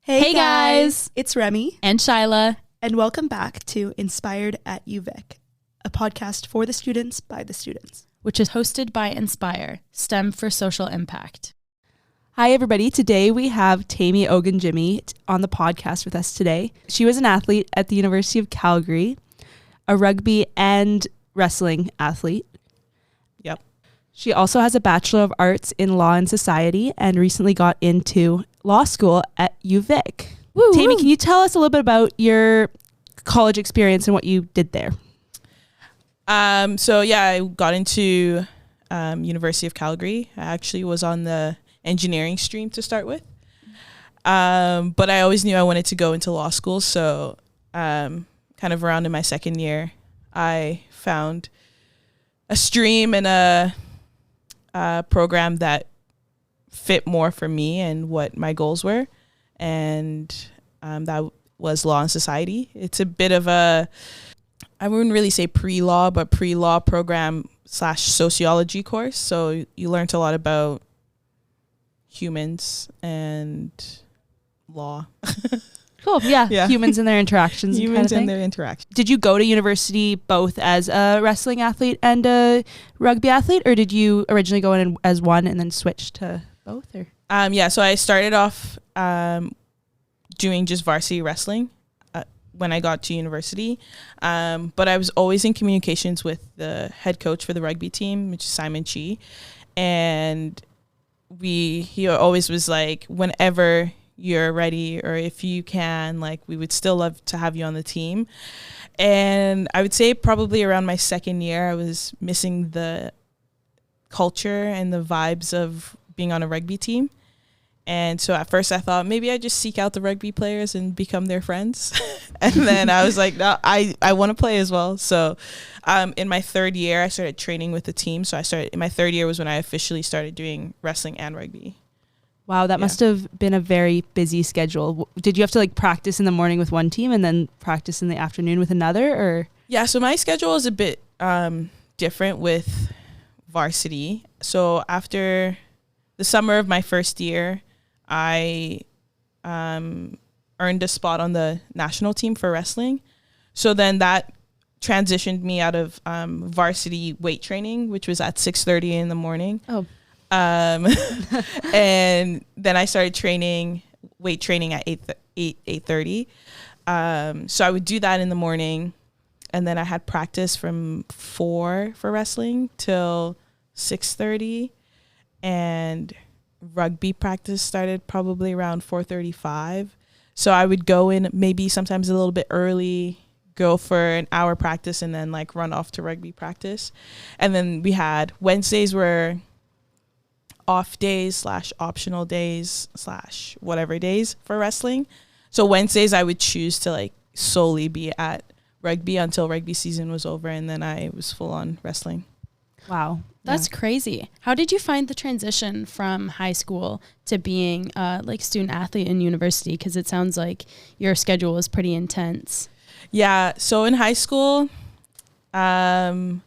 Hey guys! It's Remee And Shyla. and welcome back to Inspired at UVic, a podcast for the students by the students. Which is hosted by Inspire, STEM for Social Impact. Hi everybody, today we have Temi Ogunjimi on the podcast with us today. She was an athlete at the University of Calgary, a rugby and wrestling athlete. Yep. She also has a Bachelor of Arts in Law and Society and recently got into law school at UVic. Woo, Temi, woo. can you tell us a little bit about your college experience and what you did there? I got into University of Calgary. I actually was on the engineering stream to start with. But I always knew I wanted to go into law school. So kind of around in my second year, I found a stream and a program that fit more for me and what my goals were. And that was law and society. It's a bit of I wouldn't really say pre-law, but pre-law program / sociology course. So you learned a lot about humans and law. Cool. Yeah. Yeah. Humans and their interactions. Humans and and their interaction. Did you go to university both as a wrestling athlete and a rugby athlete, or did you originally go in as one and then switch to both? Or So I started off doing just varsity wrestling when I got to university. But I was always in communications with the head coach for the rugby team, which is Simon Chi. And he always was like, whenever you're ready or if you can, like, we would still love to have you on the team. And I would say probably around my second year, I was missing the culture and the vibes of being on a rugby team. And so at first I thought maybe I just seek out the rugby players and become their friends. And then I was like, no, I want to play as well. So in my third year, I started training with the team. So in my third year was when I officially started doing wrestling and rugby. wow, that must have been a very busy schedule. Did you have to practice in the morning with one team and then practice in the afternoon with another, or? Yeah, so my schedule is a bit different with varsity. So after the summer of my first year, I earned a spot on the national team for wrestling. So then that transitioned me out of varsity weight training, which was at 6:30 in the morning. Oh. And then I started weight training at 8:30. So I would do that in the morning. And then I had practice from 4 for wrestling till 6:30. And rugby practice started probably around 4:35. So I would go in maybe sometimes a little bit early, go for an hour practice, and then run off to rugby practice. And then we had Wednesdays were off days / optional days / whatever days for wrestling. So Wednesdays I would choose to solely be at rugby until rugby season was over, and then I was full on wrestling. Wow. That's crazy. How did you find the transition from high school to being student athlete in university? Because it sounds like your schedule was pretty intense. Yeah. So in high school, my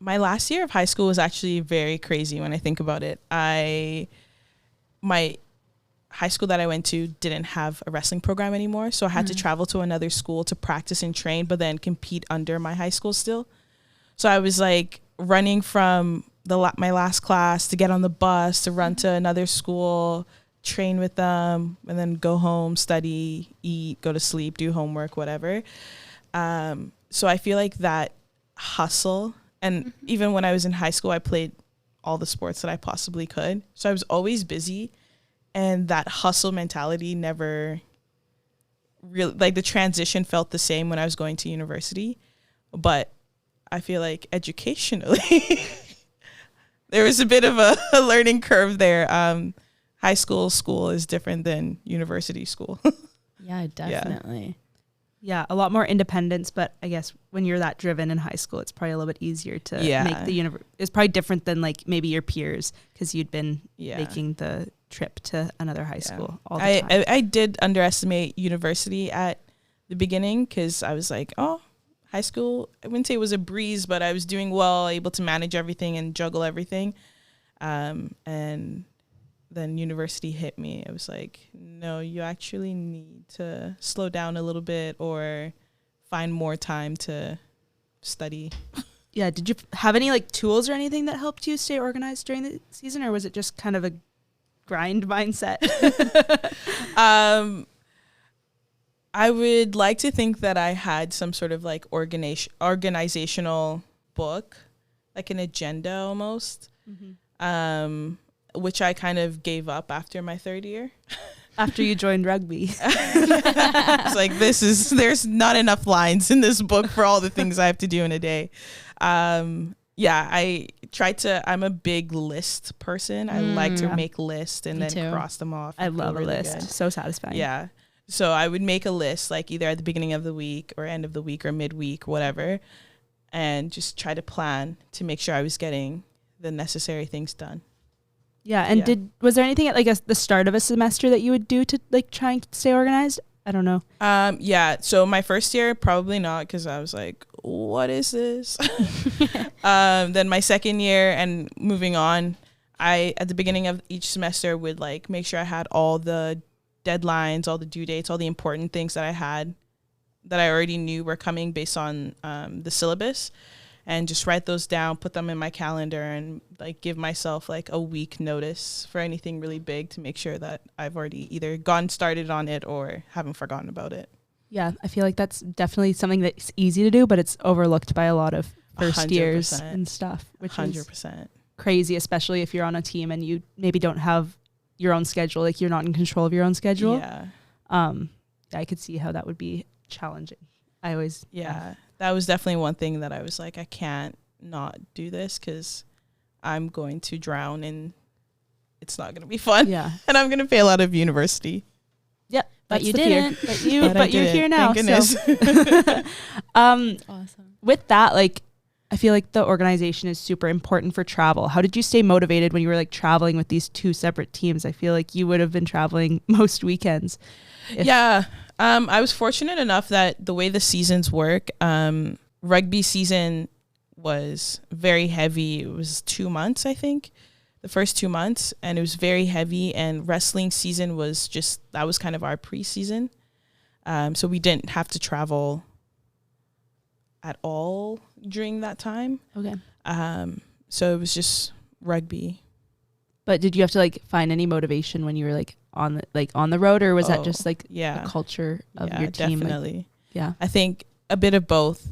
last year of high school was actually very crazy when I think about it. My high school that I went to didn't have a wrestling program anymore. So I had to travel to another school to practice and train, but then compete under my high school still. So I was running from my last class to get on the bus to run to another school, train with them, and then go home, study, eat, go to sleep, do homework, whatever. So I feel like that hustle, and even when I was in high school, I played all the sports that I possibly could. So I was always busy, and that hustle mentality never really, the transition felt the same when I was going to university. But I feel like educationally, there was a bit of a learning curve there. High school is different than university school. Yeah, definitely. Yeah, a lot more independence, but I guess when you're that driven in high school, it's probably a little bit easier to make the it's probably different than maybe your peers because you'd been making the trip to another high school all the time. I did underestimate university at the beginning because I was like, oh, high school, I wouldn't say it was a breeze, but I was doing well, able to manage everything and juggle everything. And then university hit me. It was like, no, you actually need to slow down a little bit or find more time to study. Yeah. Did you have any like tools or anything that helped you stay organized during the season, or was it just kind of a grind mindset? I would like to think that I had some sort of like organizational book, like an agenda almost, which I kind of gave up after my third year. After you joined rugby. It's like, there's not enough lines in this book for all the things I have to do in a day. I try to, I'm a big list person. I like to make lists and then cross them off. I love a list. Good. So satisfying. Yeah. So I would make a list like either at the beginning of the week or end of the week or midweek, whatever, and just try to plan to make sure I was getting the necessary things done. Yeah. And was there anything at like the start of a semester that you would do to like try and stay organized? I don't know. So my first year, probably not, because I was like, what is this? Then my second year and moving on, I, at the beginning of each semester, would like make sure I had all the deadlines, all the due dates, all the important things that I had that I already knew were coming based on the syllabus, and just write those down, put them in my calendar, and like give myself like a week notice for anything really big to make sure that I've already either gotten started on it or haven't forgotten about it. Yeah, I feel like that's definitely something that's easy to do, but it's overlooked by a lot of first 100%. Years and stuff, which 100%. Is crazy, especially if you're on a team and you maybe don't have your own schedule, like you're not in control of your own schedule. Yeah. I could see how that would be challenging. That was definitely one thing that I was like, I can't not do this because I'm going to drown and it's not going to be fun. Yeah. And I'm going to fail out of university. Yeah. But you didn't. But you're here now. Thank goodness. So. Awesome. With that, like, I feel like the organization is super important for travel. How did you stay motivated when you were like traveling with these two separate teams? I feel like you would have been traveling most weekends. I was fortunate enough that the way the seasons work, rugby season was very heavy. It was 2 months, I think, the first 2 months, and it was very heavy. And wrestling season was that was kind of our preseason. So we didn't have to travel at all during that time. Okay. So it was just rugby. But did you have to like find any motivation when you were like on the road, or was that just like the culture of your team? Definitely. Like, I think a bit of both.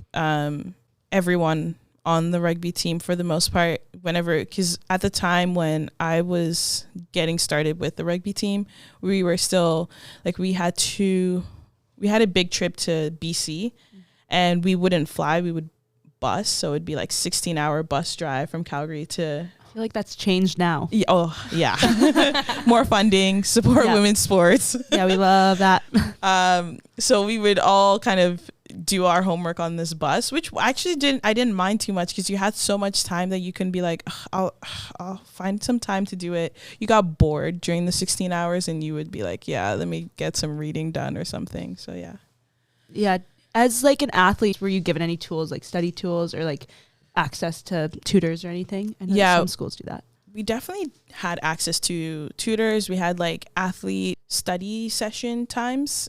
Everyone on the rugby team, for the most part, because at the time when I was getting started with the rugby team, we were still like, we had a big trip to BC, and we wouldn't fly, we would bus. So it'd be like 16-hour bus drive from Calgary to... I feel like that's changed now. More funding, support women's sports. Yeah, we love that. So we would all kind of do our homework on this bus, which actually I didn't mind too much, because you had so much time that you can be like, I'll find some time to do it. You got bored during the 16 hours and you would be like, let me get some reading done or something. So yeah. As like an athlete, were you given any tools, like study tools or like access to tutors or anything? I know some schools do that. We definitely had access to tutors. We had like athlete study session times.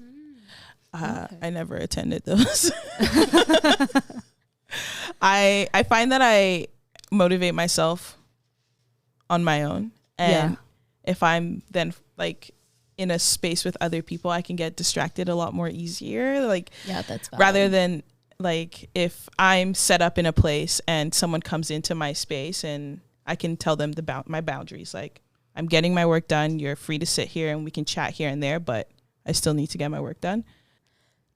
Okay. I never attended those. I find that I motivate myself on my own. And if I'm then like in a space with other people, I can get distracted a lot more easier. Like, that's valid. Rather than like if I'm set up in a place and someone comes into my space and I can tell them my boundaries, like, I'm getting my work done. You're free to sit here and we can chat here and there, but I still need to get my work done.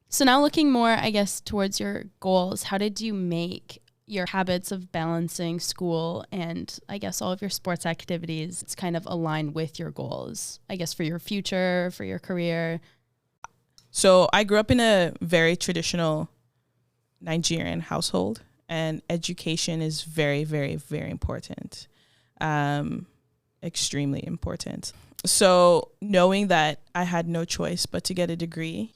So now looking more, I guess, towards your goals, how did you make your habits of balancing school and I guess all of your sports activities, it's kind of aligned with your goals, I guess, for your future, for your career? So I grew up in a very traditional Nigerian household, and education is very, very, very important. Extremely important. So knowing that I had no choice but to get a degree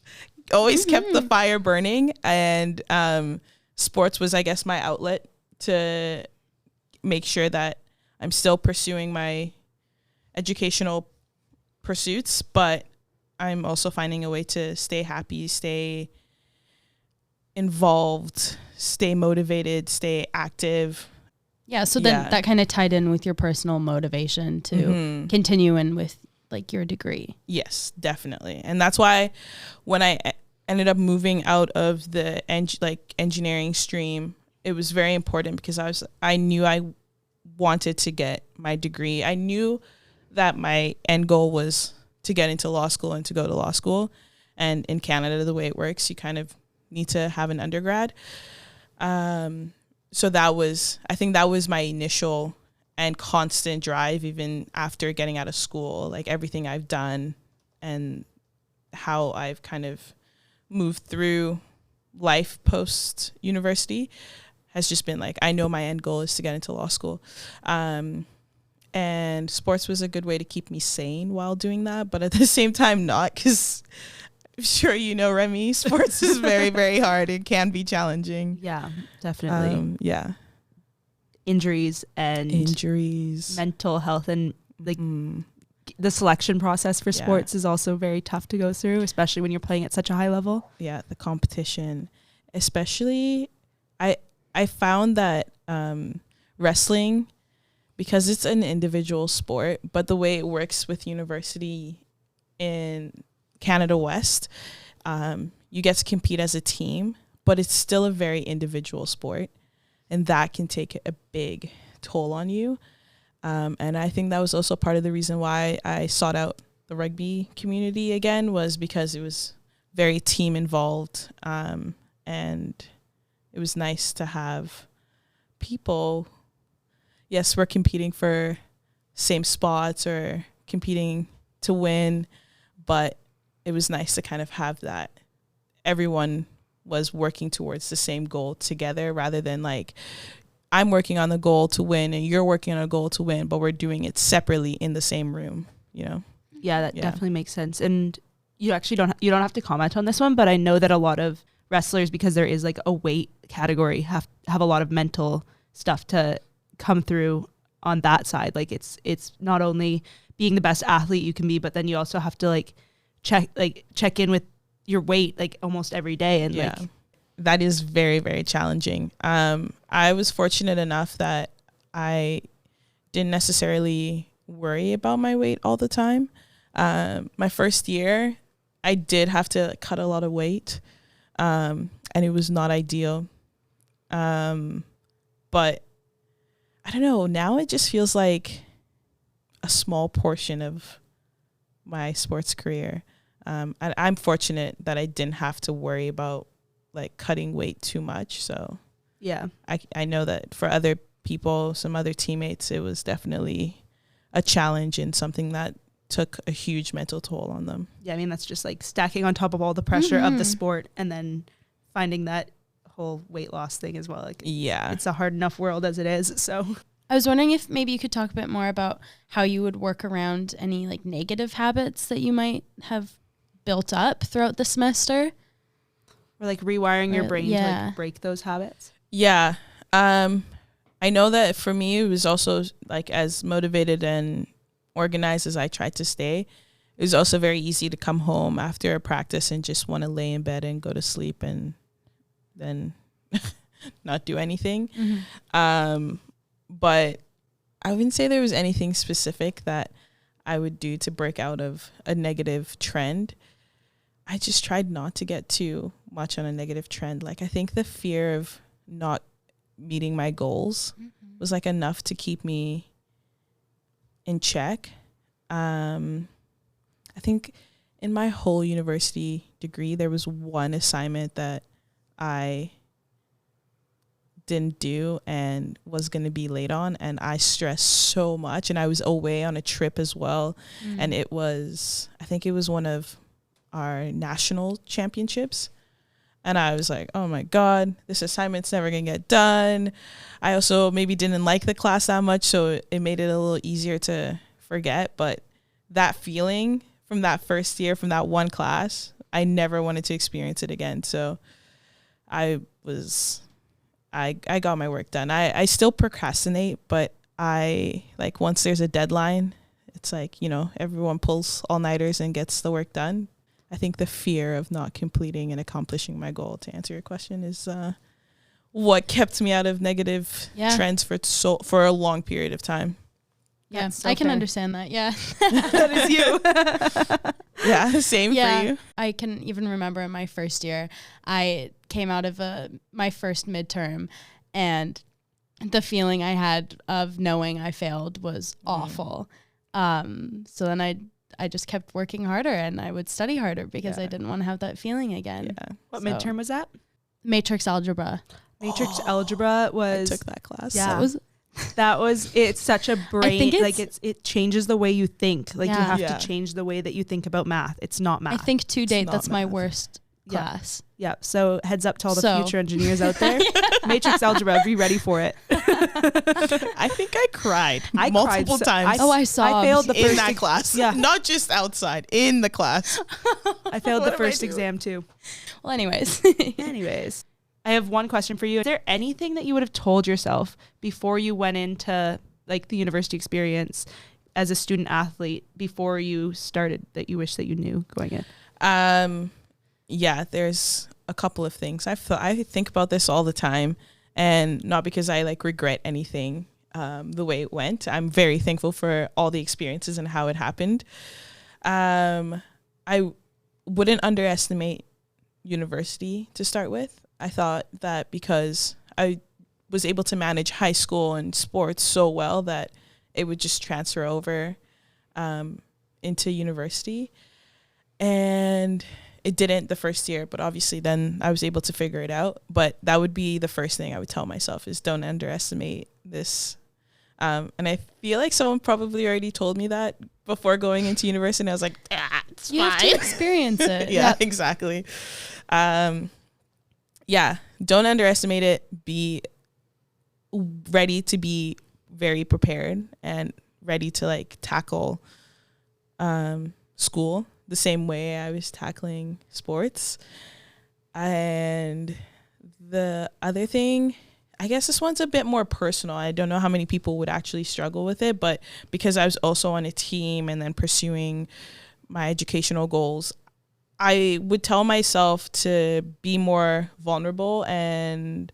always kept the fire burning, and sports was, I guess, my outlet to make sure that I'm still pursuing my educational pursuits, but I'm also finding a way to stay happy, stay involved, stay motivated, stay active. Yeah, so then that kind of tied in with your personal motivation to continue in with like your degree. Yes, definitely. And that's why when I ended up moving out of the engineering stream, it was very important because I knew I wanted to get my degree. I knew that my end goal was to get into law school and to go to law school. And in Canada, the way it works, you kind of need to have an undergrad. So I think that was my initial and constant drive, even after getting out of school, like everything I've done and how I've kind of moved through life post university has just been like, I know my end goal is to get into law school. And sports was a good way to keep me sane while doing that, but at the same time not, because I'm sure you know, Remee, sports is very, very hard. It can be challenging. Yeah, definitely. Injuries, mental health, and like the selection process for sports is also very tough to go through, especially when you're playing at such a high level. Yeah, the competition, especially I found that wrestling, because it's an individual sport, but the way it works with university in Canada West, you get to compete as a team, but it's still a very individual sport, and that can take a big toll on you. And I think that was also part of the reason why I sought out the rugby community again, was because it was very team involved, and it was nice to have people. Yes, we're competing for same spots or competing to win, but it was nice to kind of have that everyone was working towards the same goal together, rather than like I'm working on the goal to win and you're working on a goal to win, but we're doing it separately in the same room, you know? Yeah, that definitely makes sense. And you actually don't have to comment on this one, but I know that a lot of wrestlers, because there is like a weight category, have a lot of mental stuff to come through on that side. Like it's not only being the best athlete you can be, but then you also have to check in with your weight like almost every day, and that is very, very challenging. I was fortunate enough that I didn't necessarily worry about my weight all the time. My first year, I did have to cut a lot of weight, and it was not ideal. But I don't know, now it just feels like a small portion of my sports career. I'm fortunate that I didn't have to worry about like cutting weight too much. So yeah, I know that for other people, some other teammates, it was definitely a challenge and something that took a huge mental toll on them. Yeah, I mean, that's just like stacking on top of all the pressure of the sport and then finding that whole weight loss thing as well. Like, yeah, it's a hard enough world as it is. So I was wondering if maybe you could talk a bit more about how you would work around any like negative habits that you might have built up throughout the semester. Or like rewiring your brain to like break those habits. Yeah. I know that for me, it was also like as motivated and organized as I tried to stay. It was also very easy to come home after a practice and just want to lay in bed and go to sleep and then not do anything. But I wouldn't say there was anything specific that I would do to break out of a negative trend. I just tried not to get too much on a negative trend. Like, I think the fear of not meeting my goals was like enough to keep me in check. I think in my whole university degree, there was one assignment that I didn't do and was going to be late on, and I stressed so much, and I was away on a trip as well. And I think it was one of our national championships, and I was like, oh my God, this assignment's never gonna get done. I also maybe didn't like the class that much, so it made it a little easier to forget. But that feeling from that first year, from that one class, I never wanted to experience it again. So I got my work done. I still procrastinate, but I like once there's a deadline, it's like, you know, everyone pulls all-nighters and gets the work done. I think the fear of not completing and accomplishing my goal, to answer your question, is what kept me out of negative trends for a long period of time. Yeah, I can understand that. Yeah. That is you. Yeah, same for you. I can even remember in my first year, I came out of my first midterm, and the feeling I had of knowing I failed was awful. So then I just kept working harder, and I would study harder because I didn't want to have that feeling again. Yeah. What midterm was that? Matrix algebra. Matrix algebra was... I took that class. Yeah. It's such a brain, it changes the way you think. Like you have to change the way that you think about math. It's not math. I think to date, that's my worst class. Yeah. So heads up to all the future engineers out there. Matrix algebra, be ready for it. I think I cried multiple times. I saw. I failed the first in that class. Yeah. Not just outside, in the class. I failed the first exam too. Well, anyways. I have one question for you. Is there anything that you would have told yourself before you went into like the university experience as a student athlete before you started that you wish that you knew going in? Yeah, there's a couple of things. I think about this all the time, and not because I like regret anything the way it went. I'm very thankful for all the experiences and how it happened. I wouldn't underestimate university to start with. I thought that because I was able to manage high school and sports so well that it would just transfer over into university. And it didn't the first year, but obviously then I was able to figure it out. But that would be the first thing I would tell myself is don't underestimate this. And I feel like someone probably already told me that before going into university. And I was like, it's you fine. have to experience it. Yeah, exactly. Yeah, don't underestimate it. Be ready to be very prepared and ready to like tackle school the same way I was tackling sports. And the other thing, I guess this one's a bit more personal. I don't know how many people would actually struggle with it, but because I was also on a team and then pursuing my educational goals, I would tell myself to be more vulnerable and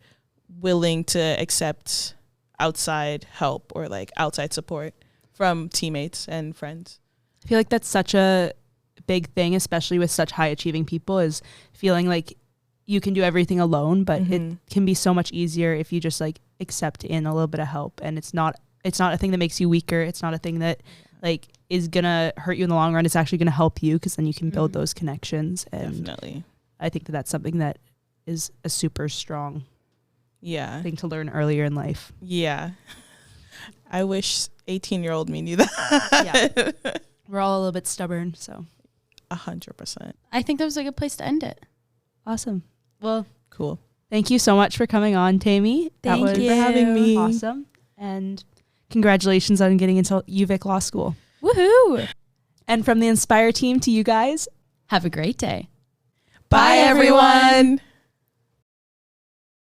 willing to accept outside help or like outside support from teammates and friends. I feel like that's such a big thing, especially with such high achieving people, is feeling like you can do everything alone, but it can be so much easier if you just like accept in a little bit of help. And it's not a thing that makes you weaker. It's not a thing that like is gonna hurt you in the long run. It's actually gonna help you because then you can build those connections. And definitely, I think that that's something that is a super strong thing to learn earlier in life. Yeah, I wish 18-year-old me knew that. Yeah, we're all a little bit stubborn, so 100%. I think that was a good place to end it. Awesome. Well, cool. Thank you so much for coming on, Temi. Thank you for having me. Awesome. And congratulations on getting into UVic Law School. Woohoo! And from the Inspire team to you guys, have a great day. Bye everyone.